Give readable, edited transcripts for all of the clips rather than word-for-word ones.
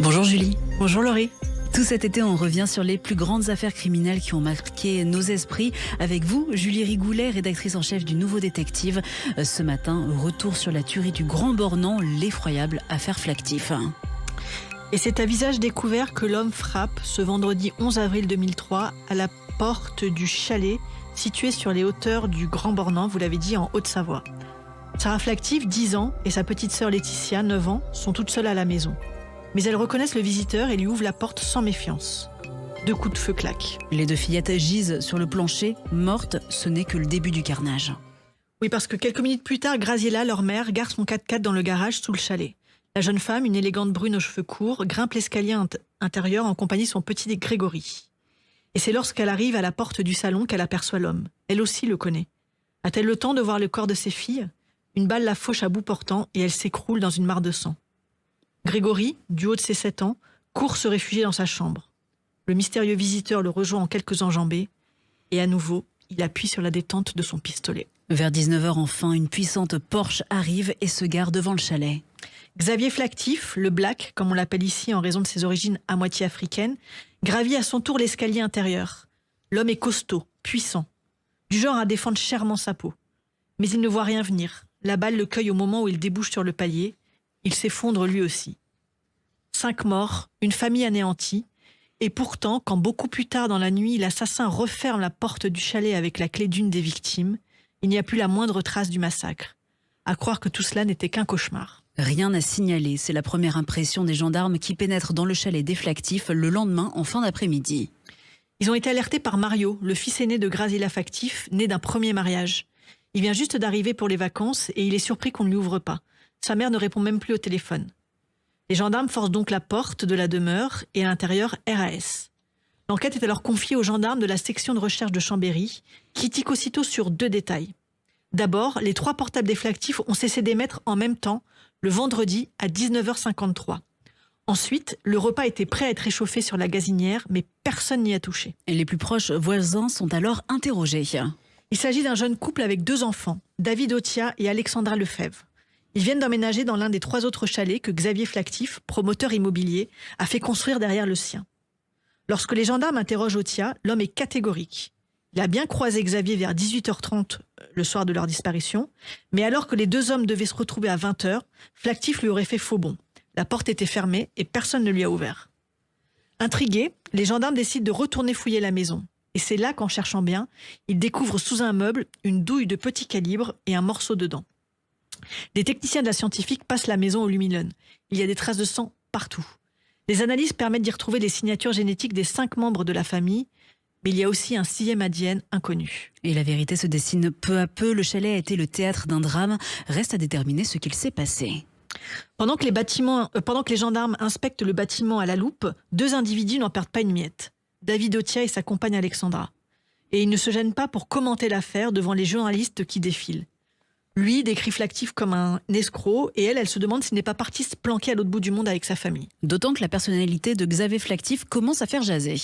Bonjour Julie. Bonjour Laurie. Tout cet été, on revient sur les plus grandes affaires criminelles qui ont marqué nos esprits. Avec vous, Julie Rigoulet, rédactrice en chef du Nouveau Détective. Ce matin, retour sur la tuerie du Grand Bornand, l'effroyable affaire Flactif. Et c'est à visage découvert que l'homme frappe ce vendredi 11 avril 2003 à la porte du chalet situé sur les hauteurs du Grand Bornand, vous l'avez dit, en Haute-Savoie. Sarah Flactif, 10 ans, et sa petite sœur Laetitia, 9 ans, sont toutes seules à la maison. Mais elles reconnaissent le visiteur et lui ouvrent la porte sans méfiance. 2 coups de feu claquent. Les 2 fillettes gisent sur le plancher, mortes. Ce n'est que le début du carnage. Oui, parce que quelques minutes plus tard, Graziella, leur mère, gare son 4x4 dans le garage sous le chalet. La jeune femme, une élégante brune aux cheveux courts, grimpe l'escalier intérieur en compagnie de son petit Grégory. Et c'est lorsqu'elle arrive à la porte du salon qu'elle aperçoit l'homme. Elle aussi le connaît. A-t-elle le temps de voir le corps de ses filles ? Une balle la fauche à bout portant et elle s'écroule dans une mare de sang. Grégory, du haut de ses 7 ans, court se réfugier dans sa chambre. Le mystérieux visiteur le rejoint en quelques enjambées et à nouveau, il appuie sur la détente de son pistolet. Vers 19h enfin, une puissante Porsche arrive et se gare devant le chalet. Xavier Flactif, le Black, comme on l'appelle ici en raison de ses origines à moitié africaines, gravit à son tour l'escalier intérieur. L'homme est costaud, puissant, du genre à défendre chèrement sa peau. Mais il ne voit rien venir. La balle le cueille au moment où il débouche sur le palier. Il s'effondre lui aussi. 5 morts, une famille anéantie. Et pourtant, quand beaucoup plus tard dans la nuit, l'assassin referme la porte du chalet avec la clé d'une des victimes, il n'y a plus la moindre trace du massacre. À croire que tout cela n'était qu'un cauchemar. Rien à signaler, c'est la première impression des gendarmes qui pénètrent dans le chalet des Flactif le lendemain en fin d'après-midi. Ils ont été alertés par Mario, le fils aîné de Graziella Flactif, né d'un premier mariage. Il vient juste d'arriver pour les vacances et il est surpris qu'on ne lui ouvre pas. Sa mère ne répond même plus au téléphone. Les gendarmes forcent donc la porte de la demeure et à l'intérieur RAS. L'enquête est alors confiée aux gendarmes de la section de recherche de Chambéry, qui tiquent aussitôt sur 2 détails. D'abord, les 3 portables des Flactif ont cessé d'émettre en même temps, le vendredi à 19h53. Ensuite, le repas était prêt à être réchauffé sur la gazinière, mais personne n'y a touché. Et les plus proches voisins sont alors interrogés. Il s'agit d'un jeune couple avec 2 enfants, David Otia et Alexandra Lefebvre. Ils viennent d'emménager dans l'un des 3 autres chalets que Xavier Flactif, promoteur immobilier, a fait construire derrière le sien. Lorsque les gendarmes interrogent Otia, l'homme est catégorique. Il a bien croisé Xavier vers 18h30 le soir de leur disparition, mais alors que les 2 hommes devaient se retrouver à 20h, Flactif lui aurait fait faux bond. La porte était fermée et personne ne lui a ouvert. Intrigués, les gendarmes décident de retourner fouiller la maison. Et c'est là qu'en cherchant bien, ils découvrent sous un meuble une douille de petit calibre et un morceau de dent. Des techniciens de la scientifique passent la maison au luminone. Il y a des traces de sang partout. Les analyses permettent d'y retrouver les signatures génétiques des 5 membres de la famille, mais il y a aussi un 6e ADN inconnu. Et la vérité se dessine peu à peu. Le chalet a été le théâtre d'un drame. Reste à déterminer ce qu'il s'est passé. Pendant que les gendarmes inspectent le bâtiment à la loupe, 2 individus n'en perdent pas une miette. David Otia et sa compagne Alexandra. Et ils ne se gênent pas pour commenter l'affaire devant les journalistes qui défilent. Lui décrit Flactif comme un escroc et elle se demande s'il n'est pas parti se planquer à l'autre bout du monde avec sa famille. D'autant que la personnalité de Xavier Flactif commence à faire jaser.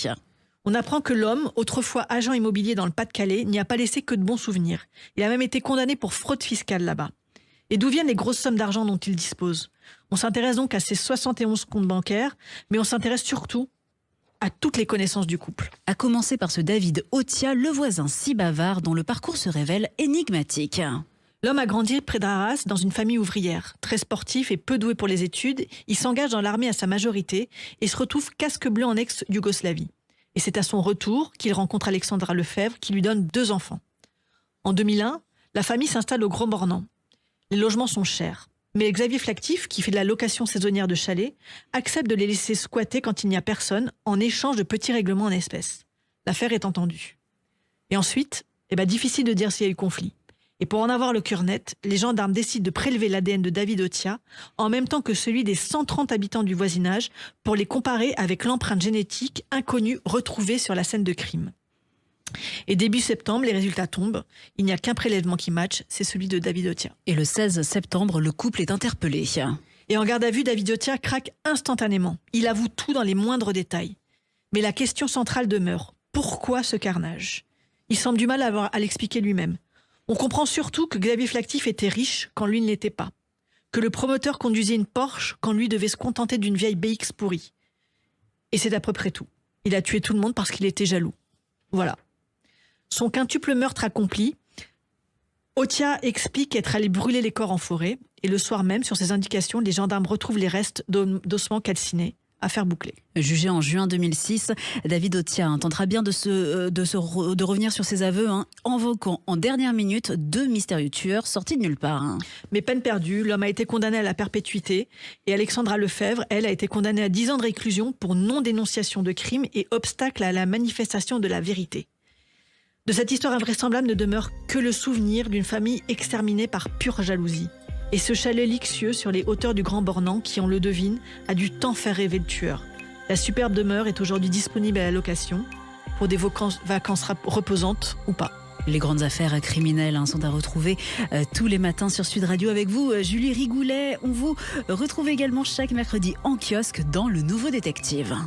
On apprend que l'homme, autrefois agent immobilier dans le Pas-de-Calais, n'y a pas laissé que de bons souvenirs. Il a même été condamné pour fraude fiscale là-bas. Et d'où viennent les grosses sommes d'argent dont il dispose ? On s'intéresse donc à ses 71 comptes bancaires, mais on s'intéresse surtout à toutes les connaissances du couple. À commencer par ce David Otia, le voisin si bavard dont le parcours se révèle énigmatique. L'homme a grandi près d'Arras dans une famille ouvrière. Très sportif et peu doué pour les études, il s'engage dans l'armée à sa majorité et se retrouve casque bleu en ex-Yougoslavie. Et c'est à son retour qu'il rencontre Alexandra Lefebvre qui lui donne 2 enfants. En 2001, la famille s'installe au Grand Bornand. Les logements sont chers. Mais Xavier Flactif, qui fait de la location saisonnière de chalets, accepte de les laisser squatter quand il n'y a personne en échange de petits règlements en espèces. L'affaire est entendue. Et ensuite, difficile de dire s'il y a eu conflit. Et pour en avoir le cœur net, les gendarmes décident de prélever l'ADN de David Otia en même temps que celui des 130 habitants du voisinage pour les comparer avec l'empreinte génétique inconnue retrouvée sur la scène de crime. Et début septembre, les résultats tombent. Il n'y a qu'un prélèvement qui matche, c'est celui de David Otia. Et le 16 septembre, le couple est interpellé. Et en garde à vue, David Otia craque instantanément. Il avoue tout dans les moindres détails. Mais la question centrale demeure. Pourquoi ce carnage ? Il semble du mal à l'expliquer lui-même. On comprend surtout que Xavier Flactif était riche quand lui ne l'était pas. que le promoteur conduisait une Porsche quand lui devait se contenter d'une vieille BX pourrie. Et c'est à peu près tout. Il a tué tout le monde parce qu'il était jaloux. Voilà. Son quintuple meurtre accompli, Otia explique être allé brûler les corps en forêt. Et le soir même, sur ses indications, les gendarmes retrouvent les restes d'ossements calcinés. Affaire bouclée. Jugé en juin 2006, David Otia tentera bien de revenir sur ses aveux, invoquant en dernière minute 2 mystérieux tueurs sortis de nulle part. Mais peine perdue, l'homme a été condamné à la perpétuité et Alexandra Lefebvre, elle, a été condamnée à 10 ans de réclusion pour non-dénonciation de crime et obstacle à la manifestation de la vérité. De cette histoire invraisemblable ne demeure que le souvenir d'une famille exterminée par pure jalousie. Et ce chalet luxueux sur les hauteurs du Grand Bornand qui, on le devine, a dû tant faire rêver le tueur. La superbe demeure est aujourd'hui disponible à la location pour des vacances reposantes ou pas. Les grandes affaires criminelles sont à retrouver tous les matins sur Sud Radio avec vous, Julie Rigoulet. On vous retrouve également chaque mercredi en kiosque dans Le Nouveau Détective.